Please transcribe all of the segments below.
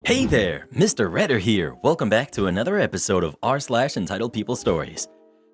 Hey there, Mr. Redder here. Welcome back to another episode of r/entitled People Stories.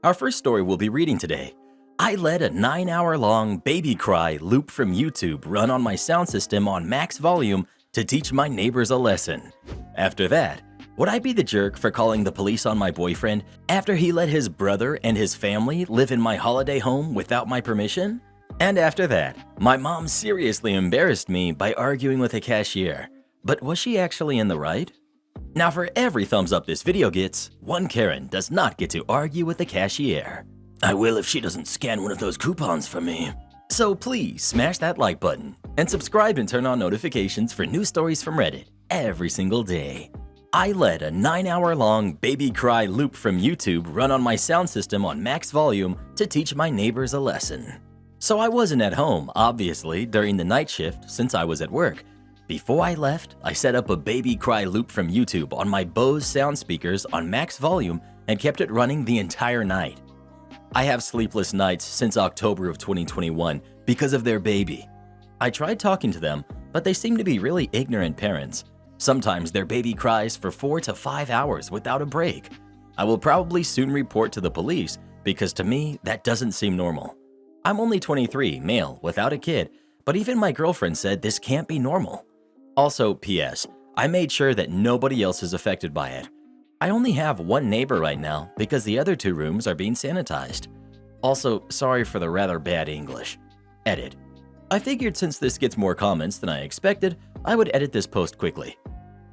Our first story we'll be reading today. I let a 9-hour-long baby cry loop from YouTube run on my sound system on max volume to teach my neighbors a lesson. After that, would I be the jerk for calling the police on my boyfriend after he let his brother and his family live in my holiday home without my permission? And after that, my mom seriously embarrassed me by arguing with a cashier. But was she actually in the right? Now for every thumbs up this video gets, one Karen does not get to argue with the cashier. I will if she doesn't scan one of those coupons for me. So please smash that like button and subscribe and turn on notifications for new stories from Reddit every single day. I let a 9-hour-long baby cry loop from YouTube run on my sound system on max volume to teach my neighbors a lesson. So I wasn't at home, obviously, during the night shift since I was at work. Before I left, I set up a baby cry loop from YouTube on my Bose sound speakers on max volume and kept it running the entire night. I have sleepless nights since October of 2021 because of their baby. I tried talking to them, but they seem to be really ignorant parents. Sometimes their baby cries for 4 to 5 hours without a break. I will probably soon report to the police because to me, that doesn't seem normal. I'm only 23, male, without a kid, but even my girlfriend said this can't be normal. Also, P.S. I made sure that nobody else is affected by it. I only have one neighbor right now because the other 2 rooms are being sanitized. Also, sorry for the rather bad English. Edit. I figured since this gets more comments than I expected, I would edit this post quickly.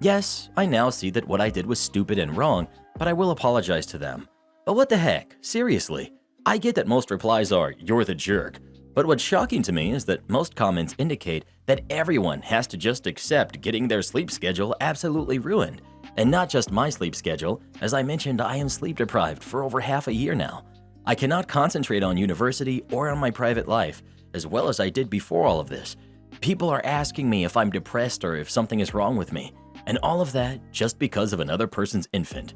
Yes, I now see that what I did was stupid and wrong, but I will apologize to them. But what the heck, seriously? I get that most replies are, "You're the jerk." But what's shocking to me is that most comments indicate that everyone has to just accept getting their sleep schedule absolutely ruined. And not just my sleep schedule, as I mentioned, I am sleep deprived for over half a year now. I cannot concentrate on university or on my private life, as well as I did before all of this. People are asking me if I'm depressed or if something is wrong with me, and all of that just because of another person's infant.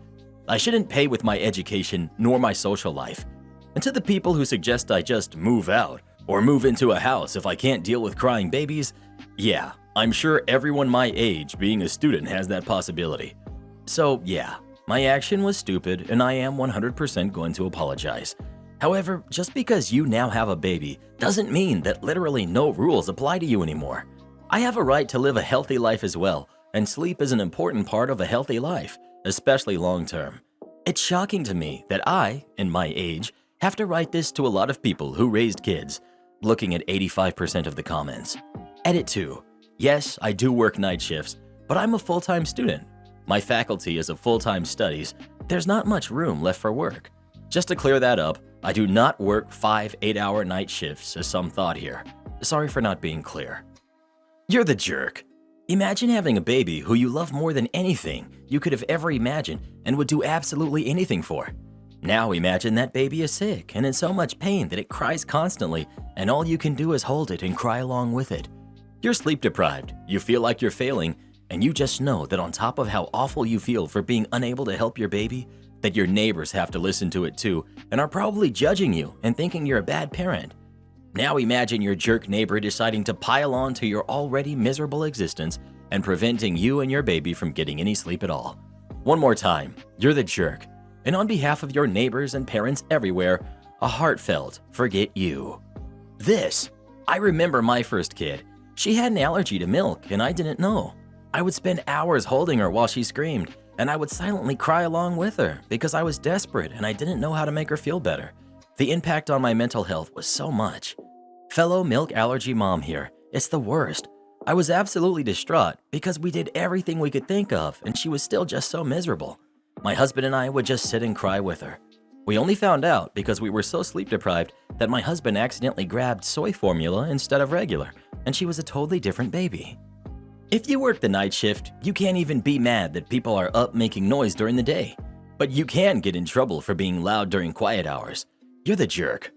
I shouldn't pay with my education nor my social life. And to the people who suggest I just move out, or move into a house if I can't deal with crying babies, yeah, I'm sure everyone my age being a student has that possibility. So yeah, my action was stupid and I am 100% going to apologize. However, just because you now have a baby doesn't mean that literally no rules apply to you anymore. I have a right to live a healthy life as well, and sleep is an important part of a healthy life, especially long term. It's shocking to me that I, in my age, have to write this to a lot of people who raised kids. Looking at 85% of the comments. Edit 2. Yes, I do work night shifts, but I'm a full-time student. My faculty is of full-time studies. There's not much room left for work. Just to clear that up, I do not work 5 8-hour night shifts as some thought here. Sorry for not being clear. You're the jerk. Imagine having a baby who you love more than anything you could have ever imagined and would do absolutely anything for. Now imagine that baby is sick and in so much pain that it cries constantly and all you can do is hold it and cry along with it. You're sleep deprived, you feel like you're failing, and you just know that on top of how awful you feel for being unable to help your baby, that your neighbors have to listen to it too and are probably judging you and thinking you're a bad parent. Now imagine your jerk neighbor deciding to pile on to your already miserable existence and preventing you and your baby from getting any sleep at all. One more time, you're the jerk. And on behalf of your neighbors and parents everywhere, a heartfelt forget you. I remember my first kid. She had an allergy to milk and I didn't know. I would spend hours holding her while she screamed, and I would silently cry along with her because I was desperate and I didn't know how to make her feel better. The impact on my mental health was so much. Fellow milk allergy mom here, it's the worst. I was absolutely distraught because we did everything we could think of and she was still just so miserable. My husband and I would just sit and cry with her. We only found out because we were so sleep deprived that my husband accidentally grabbed soy formula instead of regular, and she was a totally different baby. If you work the night shift, you can't even be mad that people are up making noise during the day. But you can get in trouble for being loud during quiet hours. You're the jerk.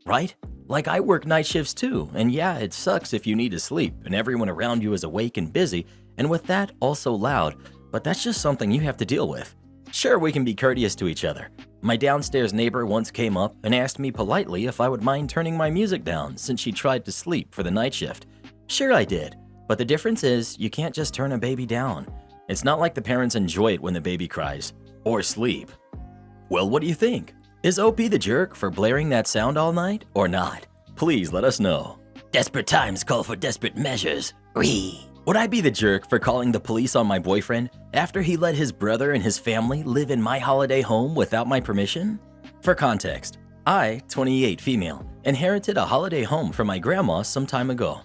Right? Like I work night shifts too, and yeah, it sucks if you need to sleep and everyone around you is awake and busy, and with that also loud, but that's just something you have to deal with. Sure, we can be courteous to each other. My downstairs neighbor once came up and asked me politely if I would mind turning my music down since she tried to sleep for the night shift. Sure I did, but the difference is you can't just turn a baby down. It's not like the parents enjoy it when the baby cries. Or sleep. Well, what do you think? Is OP the jerk for blaring that sound all night or not? Please let us know. Desperate times call for desperate measures. Whee! Would I be the jerk for calling the police on my boyfriend after he let his brother and his family live in my holiday home without my permission? For context, I, 28 female, inherited a holiday home from my grandma some time ago.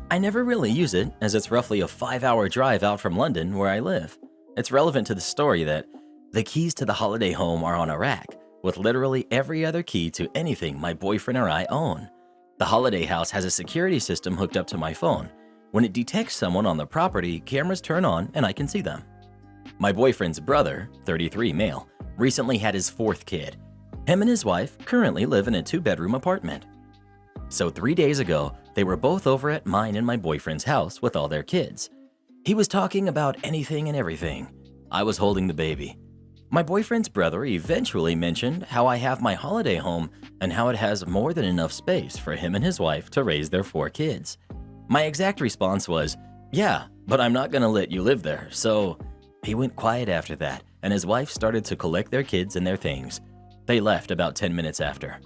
I never really use it as it's roughly a 5-hour drive out from London where I live. It's relevant to the story that the keys to the holiday home are on a rack with literally every other key to anything my boyfriend or I own. The holiday house has a security system hooked up to my phone. When it detects someone on the property, cameras turn on and I can see them. My boyfriend's brother, 33 male, recently had his 4th kid. Him and his wife currently live in a 2-bedroom apartment. So 3 days ago, they were both over at mine and my boyfriend's house with all their kids. He was talking about anything and everything. I was holding the baby. My boyfriend's brother eventually mentioned how I have my holiday home and how it has more than enough space for him and his wife to raise their 4 kids. My exact response was, "Yeah, but I'm not gonna let you live there," so he went quiet after that, and his wife started to collect their kids and their things. They left about 10 minutes after.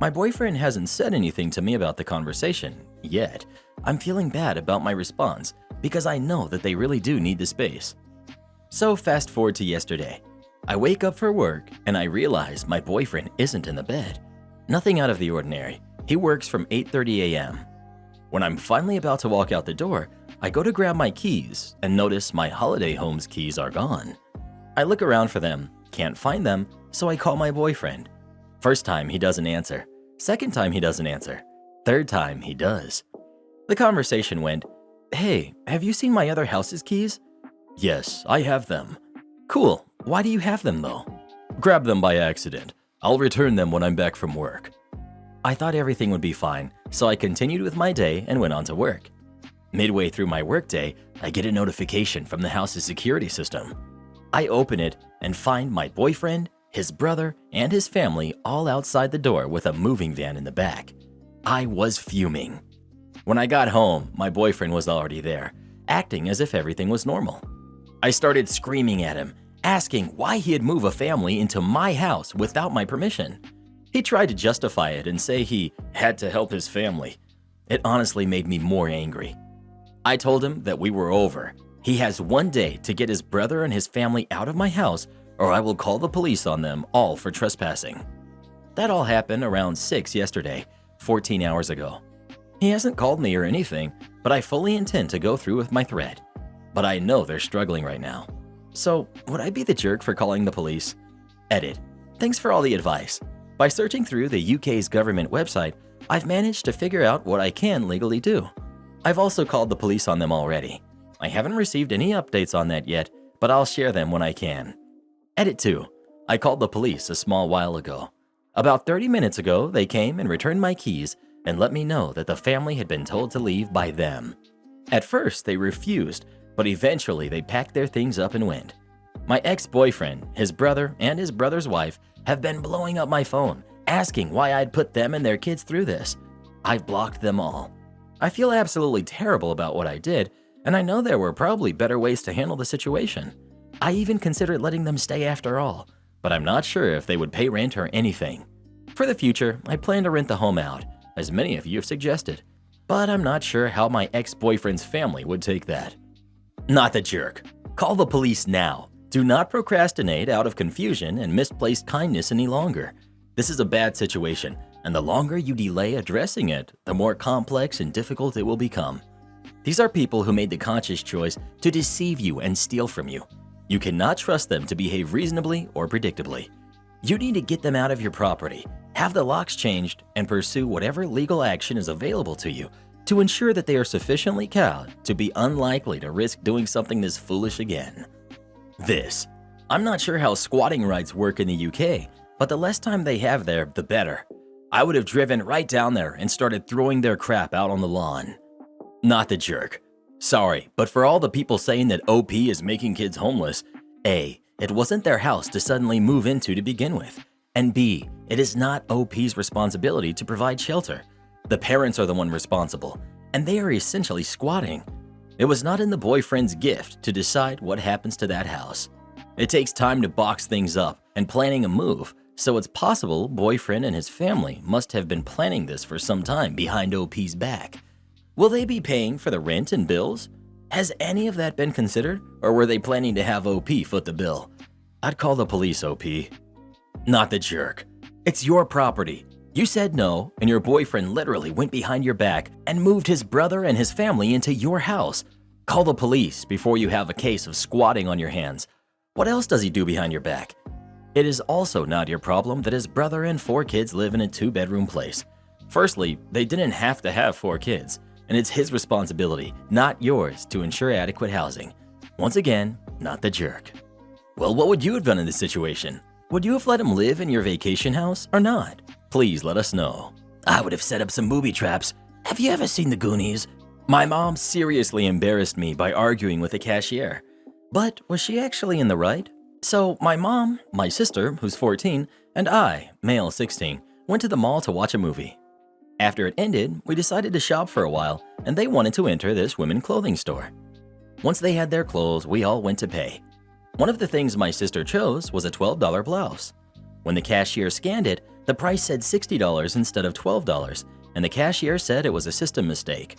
My boyfriend hasn't said anything to me about the conversation yet. I'm feeling bad about my response because I know that they really do need the space. So fast forward to yesterday. I wake up for work and I realize my boyfriend isn't in the bed. Nothing out of the ordinary. He works from 8:30 a.m. When I'm finally about to walk out the door, I go to grab my keys and notice my holiday home's keys are gone. I look around for them, can't find them, so I call my boyfriend. First time he doesn't answer. Second time he doesn't answer. Third time he does. The conversation went, "Hey, have you seen my other house's keys?" "Yes, I have them." "Cool. Why do you have them though?" "Grabbed them by accident. I'll return them when I'm back from work." I thought everything would be fine, so I continued with my day and went on to work. Midway through my workday, I get a notification from the house's security system. I open it and find my boyfriend, his brother, and his family all outside the door with a moving van in the back. I was fuming. When I got home, my boyfriend was already there, acting as if everything was normal. I started screaming at him, asking why he'd move a family into my house without my permission. He tried to justify it and say he had to help his family. It honestly made me more angry. I told him that we were over. He has 1 day to get his brother and his family out of my house, or I will call the police on them all for trespassing. That all happened around 6 yesterday, 14 hours ago. He hasn't called me or anything, but I fully intend to go through with my threat. But I know they're struggling right now. So, would I be the jerk for calling the police? Edit. Thanks for all the advice. By searching through the UK's government website, I've managed to figure out what I can legally do. I've also called the police on them already. I haven't received any updates on that yet, but I'll share them when I can. Edit 2. I called the police a small while ago. About 30 minutes ago, they came and returned my keys and let me know that the family had been told to leave by them. At first, they refused, but eventually they packed their things up and went. My ex-boyfriend, his brother, and his brother's wife have been blowing up my phone, asking why I'd put them and their kids through this. I've blocked them all. I feel absolutely terrible about what I did, and I know there were probably better ways to handle the situation. I even considered letting them stay after all, but I'm not sure if they would pay rent or anything. For the future, I plan to rent the home out, as many of you have suggested, but I'm not sure how my ex-boyfriend's family would take that. Not the jerk. Call the police now. Do not procrastinate out of confusion and misplaced kindness any longer. This is a bad situation, and the longer you delay addressing it, the more complex and difficult it will become. These are people who made the conscious choice to deceive you and steal from you. You cannot trust them to behave reasonably or predictably. You need to get them out of your property, have the locks changed, and pursue whatever legal action is available to you to ensure that they are sufficiently cowed to be unlikely to risk doing something this foolish again. I'm not sure how squatting rights work in the UK, but the less time they have there, the better. I would have driven right down there and started throwing their crap out on the lawn. Not the jerk. Sorry, but for all the people saying that OP is making kids homeless, A, it wasn't their house to suddenly move into to begin with, and B, it is not OP's responsibility to provide shelter. The parents are the one responsible, and they are essentially squatting. It was not in the boyfriend's gift to decide what happens to that house. It takes time to box things up and planning a move, so it's possible boyfriend and his family must have been planning this for some time behind OP's back. Will they be paying for the rent and bills? Has any of that been considered, or were they planning to have OP foot the bill? I'd call the police, OP. Not the jerk. It's your property. You said no, and your boyfriend literally went behind your back and moved his brother and his family into your house. Call the police before you have a case of squatting on your hands. What else does he do behind your back? It is also not your problem that his brother and 4 kids live in a 2-bedroom place. Firstly, they didn't have to have 4 kids, and it's his responsibility, not yours, to ensure adequate housing. Once again, not the jerk. Well, what would you have done in this situation? Would you have let him live in your vacation house or not? Please let us know. I would have set up some booby traps. Have you ever seen the Goonies? My mom seriously embarrassed me by arguing with the cashier. But was she actually in the right? So my mom, my sister, who's 14, and I, male 16, went to the mall to watch a movie. After it ended, we decided to shop for a while, and they wanted to enter this women's clothing store. Once they had their clothes, we all went to pay. One of the things my sister chose was a $12 blouse. When the cashier scanned it, the price said $60 instead of $12, and the cashier said it was a system mistake.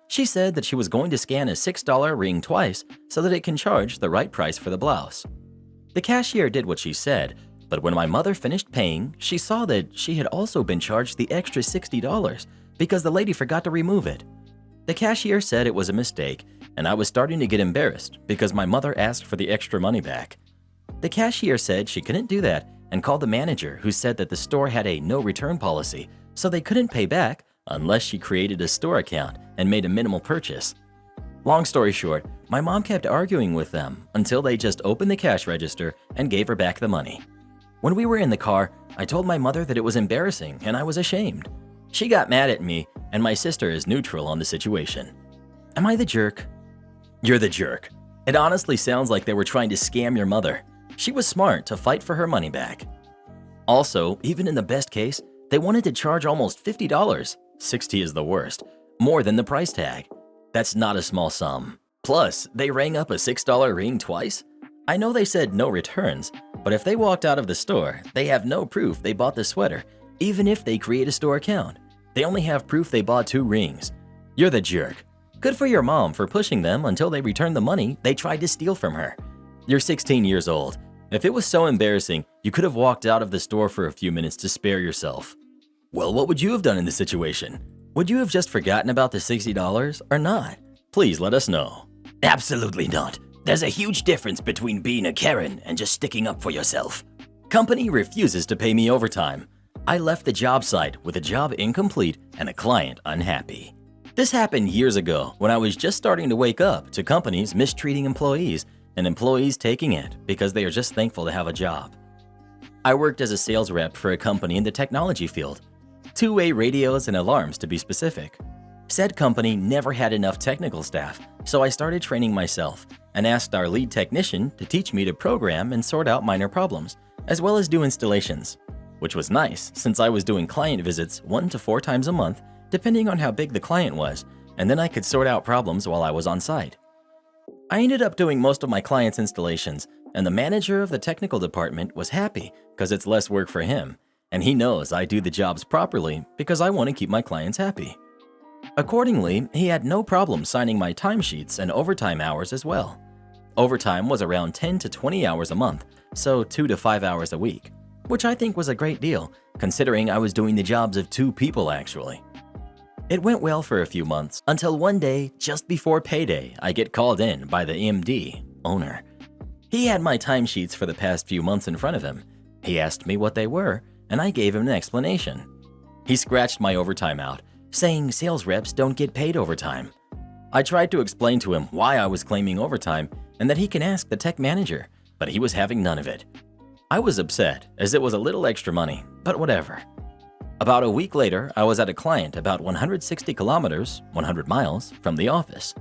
She said that she was going to scan a $6 ring twice so that it can charge the right price for the blouse. The cashier did what she said, but when my mother finished paying, she saw that she had also been charged the extra $60 because the lady forgot to remove it. The cashier said it was a mistake, and I was starting to get embarrassed because my mother asked for the extra money back. The cashier said she couldn't do that and called the manager, who said that the store had a no return policy, so they couldn't pay back unless she created a store account and made a minimal purchase. Long story short, my mom kept arguing with them until they just opened the cash register and gave her back the money. When we were in the car, I told my mother that it was embarrassing and I was ashamed. She got mad at me, and my sister is neutral on the situation. Am I the jerk? You're the jerk. It honestly sounds like they were trying to scam your mother. She was smart to fight for her money back. Also, even in the best case, they wanted to charge almost $50, $60 is the worst, more than the price tag. That's not a small sum. Plus, they rang up a $6 ring twice? I know they said no returns, but if they walked out of the store, they have no proof they bought the sweater, even if they create a store account. They only have proof they bought 2 rings. You're the jerk. Good for your mom for pushing them until they returned the money they tried to steal from her. You're 16 years old. If it was so embarrassing, you could have walked out of the store for a few minutes to spare yourself. Well, what would you have done in this situation? Would you have just forgotten about the $60 or not? Please let us know. Absolutely not. There's a huge difference between being a Karen and just sticking up for yourself. Company refuses to pay me overtime. I left the job site with a job incomplete and a client unhappy. This happened years ago when I was just starting to wake up to companies mistreating employees and employees taking it because they are just thankful to have a job. I worked as a sales rep for a company in the technology field, two-way radios and alarms to be specific. Said company never had enough technical staff, so I started training myself and asked our lead technician to teach me to program and sort out minor problems, as well as do installations, which was nice since I was doing client visits 1 to 4 times a month, depending on how big the client was, and then I could sort out problems while I was on site. I ended up doing most of my clients' installations, and the manager of the technical department was happy because it's less work for him, and he knows I do the jobs properly because I want to keep my clients happy. Accordingly, he had no problem signing my timesheets and overtime hours as well. Overtime was around 10 to 20 hours a month, so 2 to 5 hours a week, which I think was a great deal, considering I was doing the jobs of 2 people actually. It went well for a few months, until one day, just before payday, I get called in by the MD, owner. He had my timesheets for the past few months in front of him. He asked me what they were, and I gave him an explanation. He scratched my overtime out, saying sales reps don't get paid overtime. I tried to explain to him why I was claiming overtime and that he can ask the tech manager, but he was having none of it. I was upset, as it was a little extra money, but whatever. About a week later, I was at a client about 160 kilometers, 100 miles, from the office.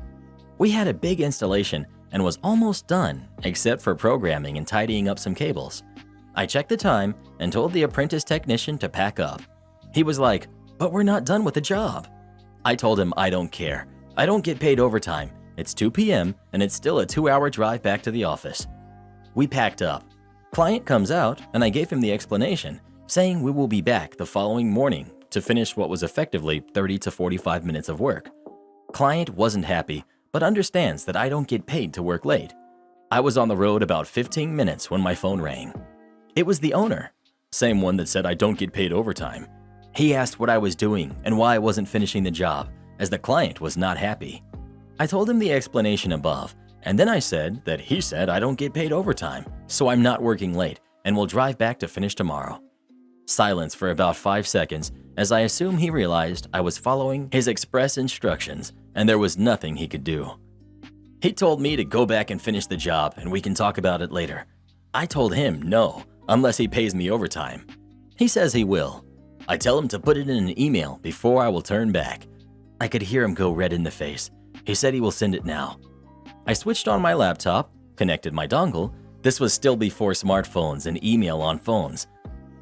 We had a big installation and was almost done, except for programming and tidying up some cables. I checked the time and told the apprentice technician to pack up. He was like, "But we're not done with the job." I told him I don't care. I don't get paid overtime. It's 2 p.m. and it's still a 2-hour drive back to the office. We packed up. Client comes out and I gave him the explanation, saying we will be back the following morning to finish what was effectively 30 to 45 minutes of work. Client wasn't happy, but understands that I don't get paid to work late. I was on the road about 15 minutes when my phone rang. It was the owner, same one that said I don't get paid overtime. He asked what I was doing and why I wasn't finishing the job, as the client was not happy. I told him the explanation above, and then I said that he said I don't get paid overtime, so I'm not working late and will drive back to finish tomorrow. Silence for about 5 seconds, as I assume he realized I was following his express instructions and there was nothing he could do. He told me to go back and finish the job and we can talk about it later. I told him no, unless he pays me overtime. He says he will. I tell him to put it in an email before I will turn back. I could hear him go red in the face. He said he will send it now. I switched on my laptop, connected my dongle. This was still before smartphones and email on phones.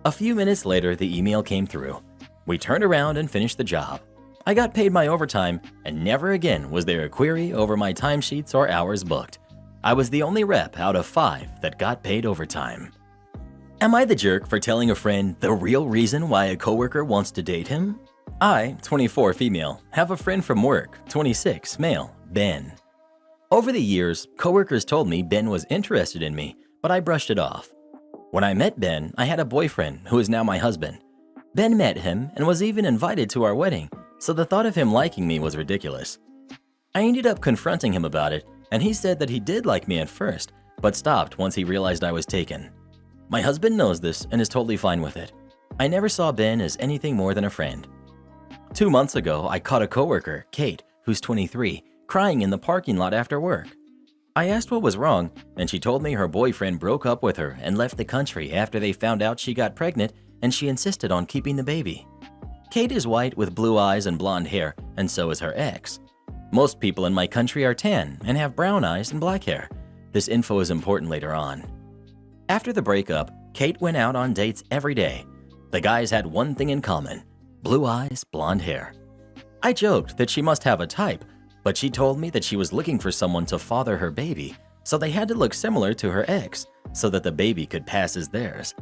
A few minutes later, the email came through. We turned around and finished the job. I got paid my overtime, and never again was there a query over my timesheets or hours booked. I was the only rep out of 5 that got paid overtime. Am I the jerk for telling a friend the real reason why a coworker wants to date him? I, 24 female, have a friend from work, 26 male, Ben. Over the years, coworkers told me Ben was interested in me, but I brushed it off. When I met Ben, I had a boyfriend who is now my husband. Ben met him and was even invited to our wedding, so the thought of him liking me was ridiculous. I ended up confronting him about it, and he said that he did like me at first, but stopped once he realized I was taken. My husband knows this and is totally fine with it. I never saw Ben as anything more than a friend. 2 months ago, I caught a coworker, Kate, who's 23, crying in the parking lot after work. I asked what was wrong, and she told me her boyfriend broke up with her and left the country after they found out she got pregnant, and she insisted on keeping the baby. Kate is white with blue eyes and blonde hair, and so is her ex. Most people in my country are tan and have brown eyes and black hair. This info is important later on. After the breakup, Kate went out on dates every day. The guys had one thing in common: blue eyes, blonde hair. I joked that she must have a type, but she told me that she was looking for someone to father her baby, so they had to look similar to her ex so that the baby could pass as theirs.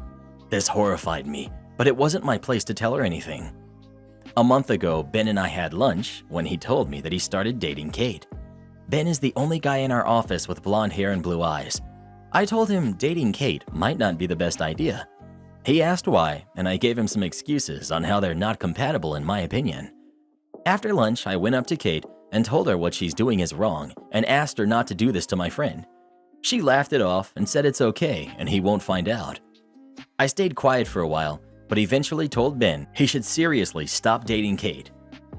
This horrified me, but it wasn't my place to tell her anything. A month ago, Ben and I had lunch when he told me that he started dating Kate. Ben is the only guy in our office with blonde hair and blue eyes. I told him dating Kate might not be the best idea. He asked why, and I gave him some excuses on how they're not compatible in my opinion. After lunch, I went up to Kate and told her what she's doing is wrong and asked her not to do this to my friend. She laughed it off and said it's okay and he won't find out. I stayed quiet for a while, but eventually told Ben he should seriously stop dating Kate.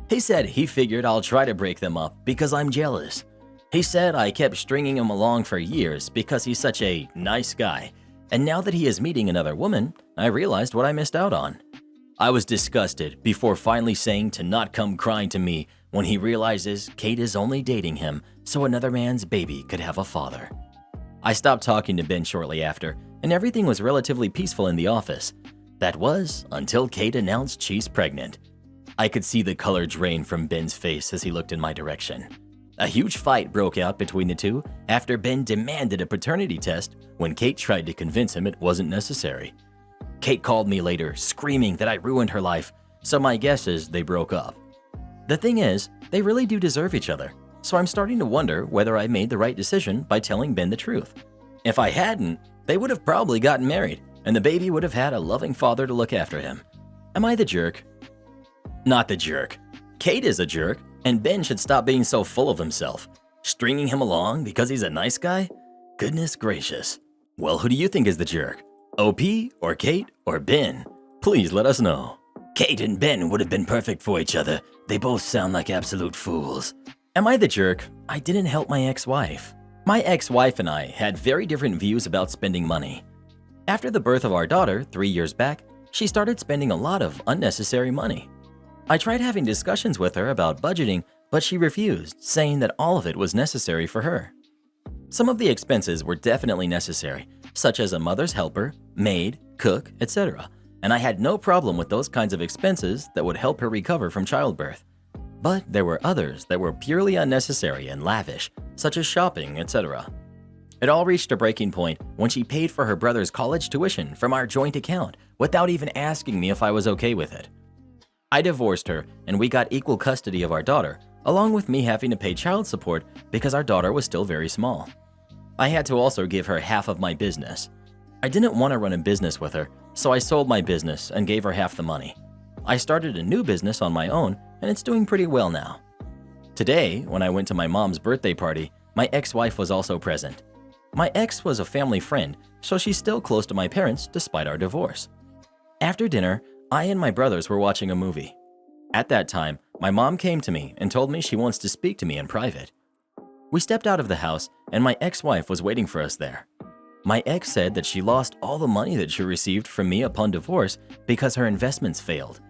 He said he figured I'll try to break them up because I'm jealous. He said I kept stringing him along for years because he's such a nice guy, and now that he is meeting another woman, I realized what I missed out on. I was disgusted before finally saying to not come crying to me when he realizes Kate is only dating him so another man's baby could have a father. I stopped talking to Ben shortly after, and everything was relatively peaceful in the office. That was until Kate announced she's pregnant. I could see the color drain from Ben's face as he looked in my direction. A huge fight broke out between the two after Ben demanded a paternity test when Kate tried to convince him it wasn't necessary. Kate called me later, screaming that I ruined her life, so my guess is they broke up. The thing is, they really do deserve each other, so I'm starting to wonder whether I made the right decision by telling Ben the truth. If I hadn't, they would have probably gotten married, and the baby would have had a loving father to look after him. Am I the jerk? Not the jerk. Kate is a jerk, and Ben should stop being so full of himself. Stringing him along because he's a nice guy? Goodness gracious. Well, who do you think is the jerk? OP, or Kate, or Ben? Please let us know. Kate and Ben would have been perfect for each other. They both sound like absolute fools. Am I the jerk? I didn't help my ex-wife. My ex-wife and I had very different views about spending money. After the birth of our daughter 3 years back, she started spending a lot of unnecessary money. I tried having discussions with her about budgeting, but she refused, saying that all of it was necessary for her. Some of the expenses were definitely necessary, such as a mother's helper, maid, cook, etc., and I had no problem with those kinds of expenses that would help her recover from childbirth. but there were others that were purely unnecessary and lavish, such as shopping, etc. It all reached a breaking point when she paid for her brother's college tuition from our joint account without even asking me if I was okay with it. I divorced her and we got equal custody of our daughter, along with me having to pay child support because our daughter was still very small. I had to also give her half of my business. I didn't want to run a business with her, so I sold my business and gave her half the money. I started a new business on my own and it's doing pretty well now. Today, when I went to my mom's birthday party, my ex-wife was also present. My ex was a family friend, so she's still close to my parents despite our divorce. After dinner, I and my brothers were watching a movie. At that time, my mom came to me and told me she wants to speak to me in private. We stepped out of the house and my ex-wife was waiting for us there. My ex said that she lost all the money that she received from me upon divorce because her investments failed.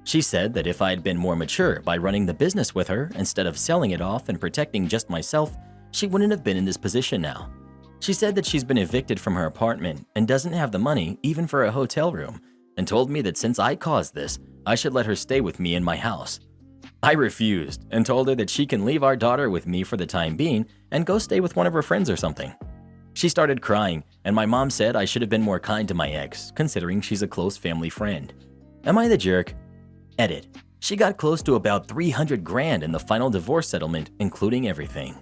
She said that if I had been more mature by running the business with her instead of selling it off and protecting just myself, she wouldn't have been in this position now. She said that she's been evicted from her apartment and doesn't have the money even for a hotel room, and told me that since I caused this, I should let her stay with me in my house. I refused and told her that she can leave our daughter with me for the time being and go stay with one of her friends or something. She started crying, and my mom said I should have been more kind to my ex, considering she's a close family friend. Am I the jerk? Edit. She got close to about 300 grand in the final divorce settlement, including everything.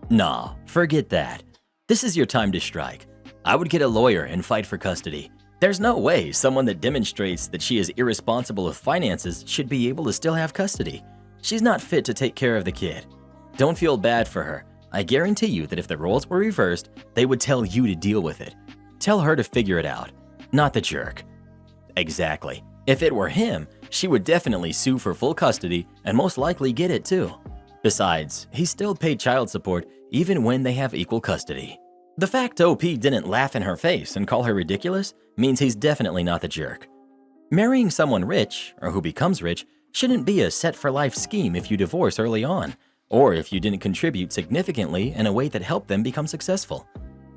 Nah, forget that. This is your time to strike. I would get a lawyer and fight for custody. There's no way someone that demonstrates that she is irresponsible with finances should be able to still have custody. She's not fit to take care of the kid. Don't feel bad for her. I guarantee you that if the roles were reversed, they would tell you to deal with it. Tell her to figure it out, not the jerk. Exactly. If it were him, she would definitely sue for full custody and most likely get it too. Besides, he still paid child support even when they have equal custody. The fact OP didn't laugh in her face and call her ridiculous means he's definitely not the jerk. Marrying someone rich, or who becomes rich, shouldn't be a set-for-life scheme if you divorce early on, or if you didn't contribute significantly in a way that helped them become successful.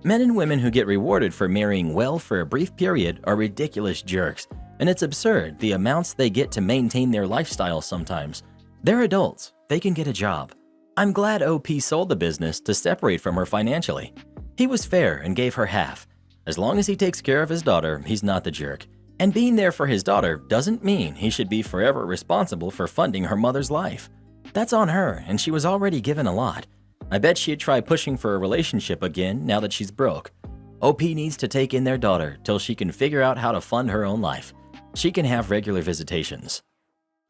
Men and women who get rewarded for marrying well for a brief period are ridiculous jerks, and it's absurd the amounts they get to maintain their lifestyle sometimes. They're adults, they can get a job. I'm glad OP sold the business to separate from her financially. He was fair and gave her half. As long as he takes care of his daughter, he's not the jerk. And being there for his daughter doesn't mean he should be forever responsible for funding her mother's life. That's on her, and she was already given a lot. I bet she'd try pushing for a relationship again now that she's broke. OP needs to take in their daughter till she can figure out how to fund her own life. She can have regular visitations.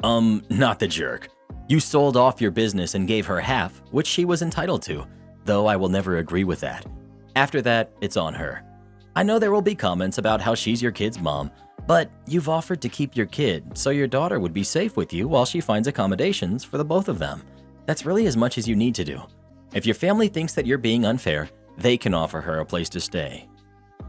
Not the jerk. You sold off your business and gave her half, which she was entitled to, though I will never agree with that. After that, it's on her. I know there will be comments about how she's your kid's mom, but you've offered to keep your kid so your daughter would be safe with you while she finds accommodations for the both of them. That's really as much as you need to do. If your family thinks that you're being unfair, they can offer her a place to stay.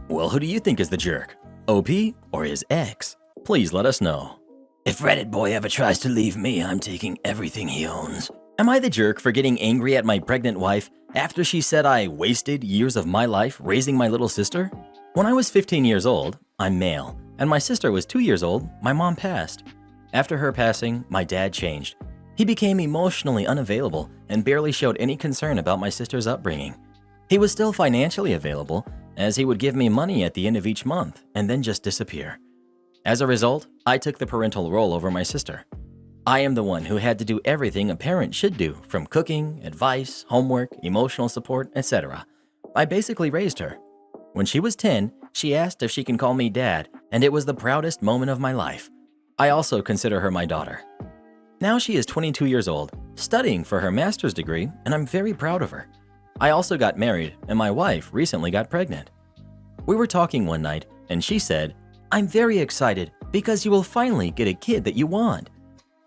Well, who do you think is the jerk? OP or his ex? Please let us know. If Reddit boy ever tries to leave me, I'm taking everything he owns. Am I the jerk for getting angry at my pregnant wife after she said I wasted years of my life raising my little sister? When I was 15 years old, I'm male, and my sister was 2 years old, my mom passed. After her passing, my dad changed. He became emotionally unavailable and barely showed any concern about my sister's upbringing. He was still financially available, as he would give me money at the end of each month and then just disappear. As a result, I took the parental role over my sister. I am the one who had to do everything a parent should do, from cooking, advice, homework, emotional support, etc. I basically raised her. When she was 10, she asked if she can call me dad, and it was the proudest moment of my life. I also consider her my daughter. Now she is 22 years old, studying for her master's degree, and I'm very proud of her. I also got married, and my wife recently got pregnant. We were talking one night, and she said, "I'm very excited because you will finally get a kid that you want."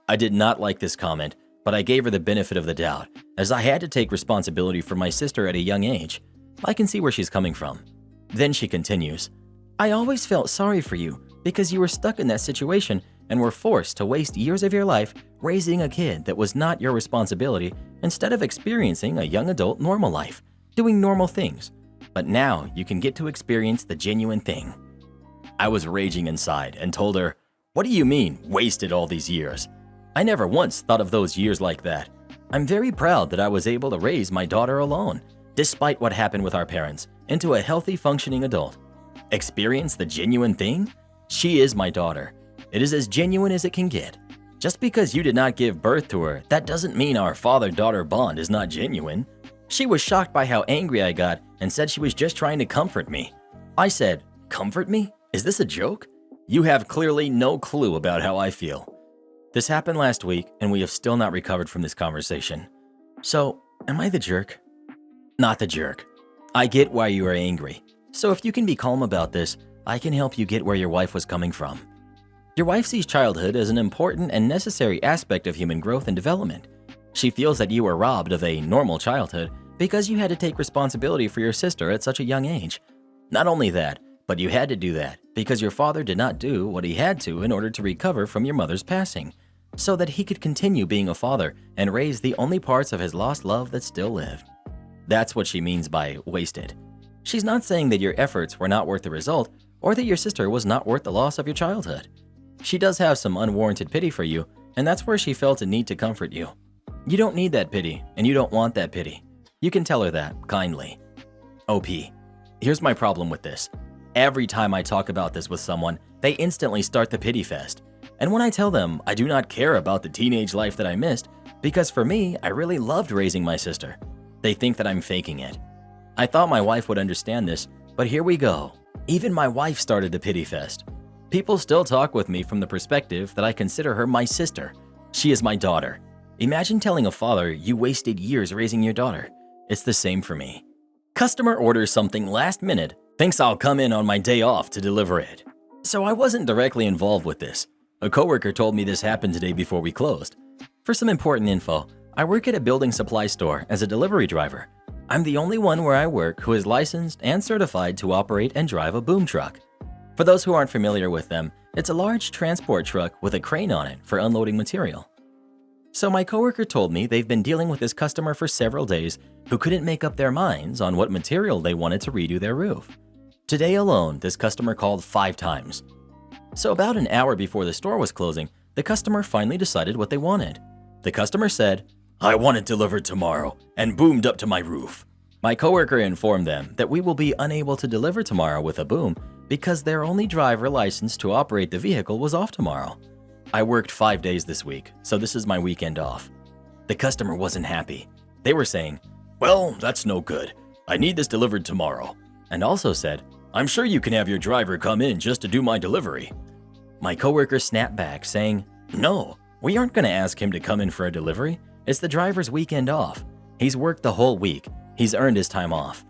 I did not like this comment, but I gave her the benefit of the doubt, as I had to take responsibility for my sister at a young age. I can see where she's coming from. Then she continues, "I always felt sorry for you because you were stuck in that situation and were forced to waste years of your life raising a kid that was not your responsibility instead of experiencing a young adult normal life, doing normal things. But now you can get to experience the genuine thing." I was raging inside and told her, "What do you mean, wasted all these years?" I never once thought of those years like that. I'm very proud that I was able to raise my daughter alone, despite what happened with our parents, into a healthy, functioning adult. Experience the genuine thing? She is my daughter. It is as genuine as it can get. Just because you did not give birth to her, that doesn't mean our father-daughter bond is not genuine. She was shocked by how angry I got and said she was just trying to comfort me. I said, "Comfort me? Is this a joke? You have clearly no clue about how I feel." This happened last week, and we have still not recovered from this conversation. So, am I the jerk? Not the jerk. I get why you are angry. So if you can be calm about this, I can help you get where your wife was coming from. Your wife sees childhood as an important and necessary aspect of human growth and development. She feels that you were robbed of a normal childhood because you had to take responsibility for your sister at such a young age. Not only that, but you had to do that because your father did not do what he had to in order to recover from your mother's passing, so that he could continue being a father and raise the only parts of his lost love that still lived. That's what she means by wasted. She's not saying that your efforts were not worth the result or that your sister was not worth the loss of your childhood. She does have some unwarranted pity for you, and that's where she felt a need to comfort you. You don't need that pity, and you don't want that pity. You can tell her that, kindly. OP. Here's my problem with this. Every time I talk about this with someone, they instantly start the pity fest. And when I tell them I do not care about the teenage life that I missed, because for me, I really loved raising my sister, they think that I'm faking it. I thought my wife would understand this, but here we go. Even my wife started the pity fest. People still talk with me from the perspective that I consider her my sister. She is my daughter. Imagine telling a father you wasted years raising your daughter. It's the same for me. Customer orders something last minute, thinks I'll come in on my day off to deliver it. So I wasn't directly involved with this. A coworker told me this happened today before we closed. For some important info, I work at a building supply store as a delivery driver. I'm the only one where I work who is licensed and certified to operate and drive a boom truck. For those who aren't familiar with them, it's a large transport truck with a crane on it for unloading material. So my coworker told me they've been dealing with this customer for several days who couldn't make up their minds on what material they wanted to redo their roof. Today alone, this customer called 5 times. So about an hour before the store was closing, the customer finally decided what they wanted. The customer said, "I want it delivered tomorrow and boomed up to my roof." My coworker informed them that we will be unable to deliver tomorrow with a boom because their only driver licensed to operate the vehicle was off tomorrow. I worked 5 days this week, so this is my weekend off. The customer wasn't happy. They were saying, "Well, that's no good. I need this delivered tomorrow." And also said, "I'm sure you can have your driver come in just to do my delivery." My coworker snapped back saying, "No, we aren't going to ask him to come in for a delivery. It's the driver's weekend off. He's worked the whole week. He's earned his time off."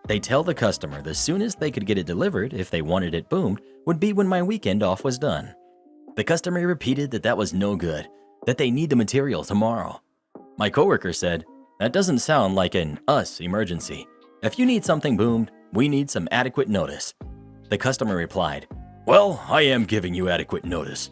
They tell the customer the soonest they could get it delivered if they wanted it boomed would be when my weekend off was done. The customer repeated that that was no good, that they need the material tomorrow. My coworker said, "That doesn't sound like an us emergency. If you need something boomed, we need some adequate notice." The customer replied, "Well, I am giving you adequate notice."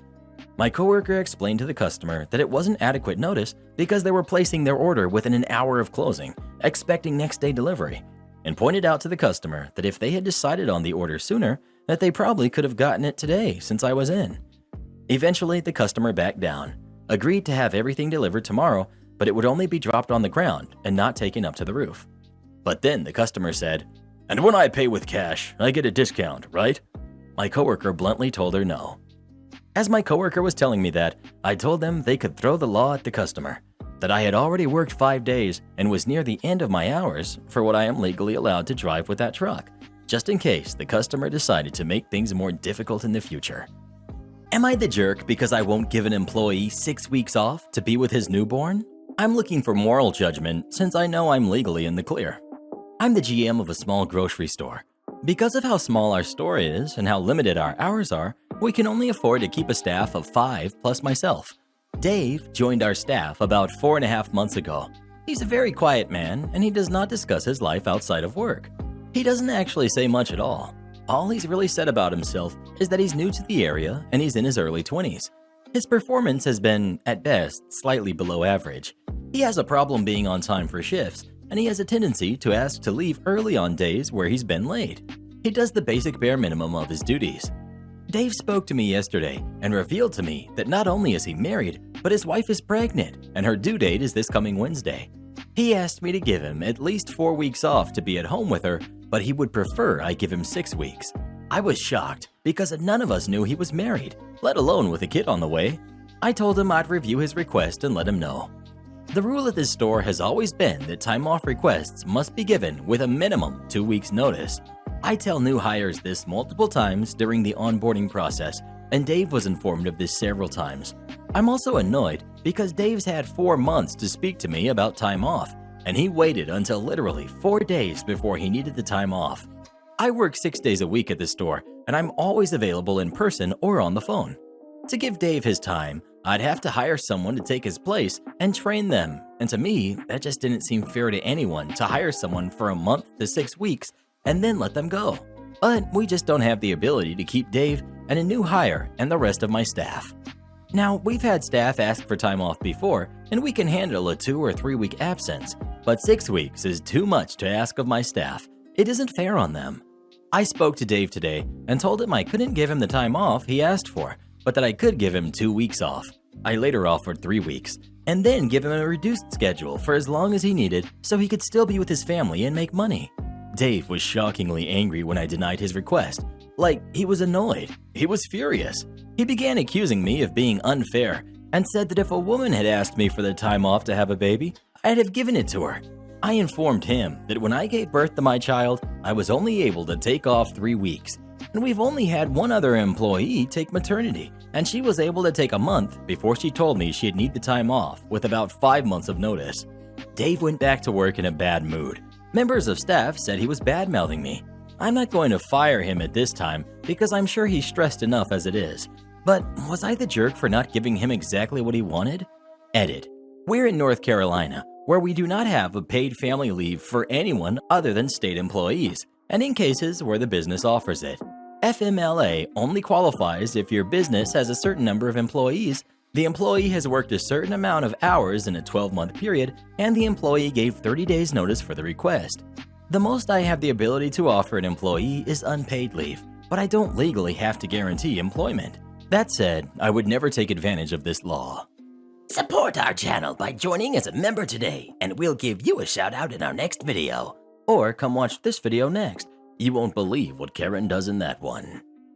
My coworker explained to the customer that it wasn't adequate notice because they were placing their order within an hour of closing, expecting next day delivery, and pointed out to the customer that if they had decided on the order sooner, that they probably could have gotten it today since I was in. Eventually, the customer backed down, agreed to have everything delivered tomorrow, but it would only be dropped on the ground and not taken up to the roof. But then the customer said, "And when I pay with cash, I get a discount, right?" My coworker bluntly told her no. As my coworker was telling me that, I told them they could throw the law at the customer, that I had already worked 5 days and was near the end of my hours for what I am legally allowed to drive with that truck, just in case the customer decided to make things more difficult in the future. Am I the jerk because I won't give an employee 6 weeks off to be with his newborn? I'm looking for moral judgment since I know I'm legally in the clear. I'm the GM of a small grocery store. Because of how small our store is and how limited our hours are, we can only afford to keep a staff of 5 plus myself. Dave joined our staff about 4.5 months ago. He's a very quiet man and he does not discuss his life outside of work. He doesn't actually say much at all. All he's really said about himself is that he's new to the area and he's in his early 20s. His performance has been, at best, slightly below average. He has a problem being on time for shifts, and he has a tendency to ask to leave early on days where he's been late. He does the basic bare minimum of his duties. Dave spoke to me yesterday and revealed to me that not only is he married, but his wife is pregnant and her due date is this coming Wednesday. He asked me to give him at least 4 weeks off to be at home with her, but he would prefer I give him 6 weeks. I was shocked because none of us knew he was married, let alone with a kid on the way. I told him I'd review his request and let him know. The rule at this store has always been that time off requests must be given with a minimum 2 weeks notice. I tell new hires this multiple times during the onboarding process, and Dave was informed of this several times. I'm also annoyed because Dave's had 4 months to speak to me about time off, and he waited until literally 4 days before he needed the time off. I work 6 days a week at the store, and I'm always available in person or on the phone. To give Dave his time, I'd have to hire someone to take his place and train them, and to me, that just didn't seem fair to anyone to hire someone for a month to 6 weeks and then let them go. But we just don't have the ability to keep Dave and a new hire and the rest of my staff. Now, we've had staff ask for time off before, and we can handle a 2 or 3 week absence, but 6 weeks is too much to ask of my staff. It isn't fair on them. I spoke to Dave today and told him I couldn't give him the time off he asked for, but that I could give him 2 weeks off. I later offered 3 weeks, and then give him a reduced schedule for as long as he needed so he could still be with his family and make money. Dave was shockingly angry when I denied his request. Like, he was annoyed. He was furious. He began accusing me of being unfair and said that if a woman had asked me for the time off to have a baby, I'd have given it to her. I informed him that when I gave birth to my child, I was only able to take off 3 weeks. And we've only had one other employee take maternity, and she was able to take a month before she told me she'd need the time off with about 5 months of notice. Dave went back to work in a bad mood. Members of staff said he was bad-mouthing me. I'm not going to fire him at this time because I'm sure he's stressed enough as it is. But was I the jerk for not giving him exactly what he wanted? Edit. We're in North Carolina, where we do not have a paid family leave for anyone other than state employees, and in cases where the business offers it. FMLA only qualifies if your business has a certain number of employees, the employee has worked a certain amount of hours in a 12-month period, and the employee gave 30 days notice for the request. The most I have the ability to offer an employee is unpaid leave, but I don't legally have to guarantee employment. That said, I would never take advantage of this law. Support our channel by joining as a member today, and we'll give you a shout out in our next video. Or come watch this video next. You won't believe what Karen does in that one.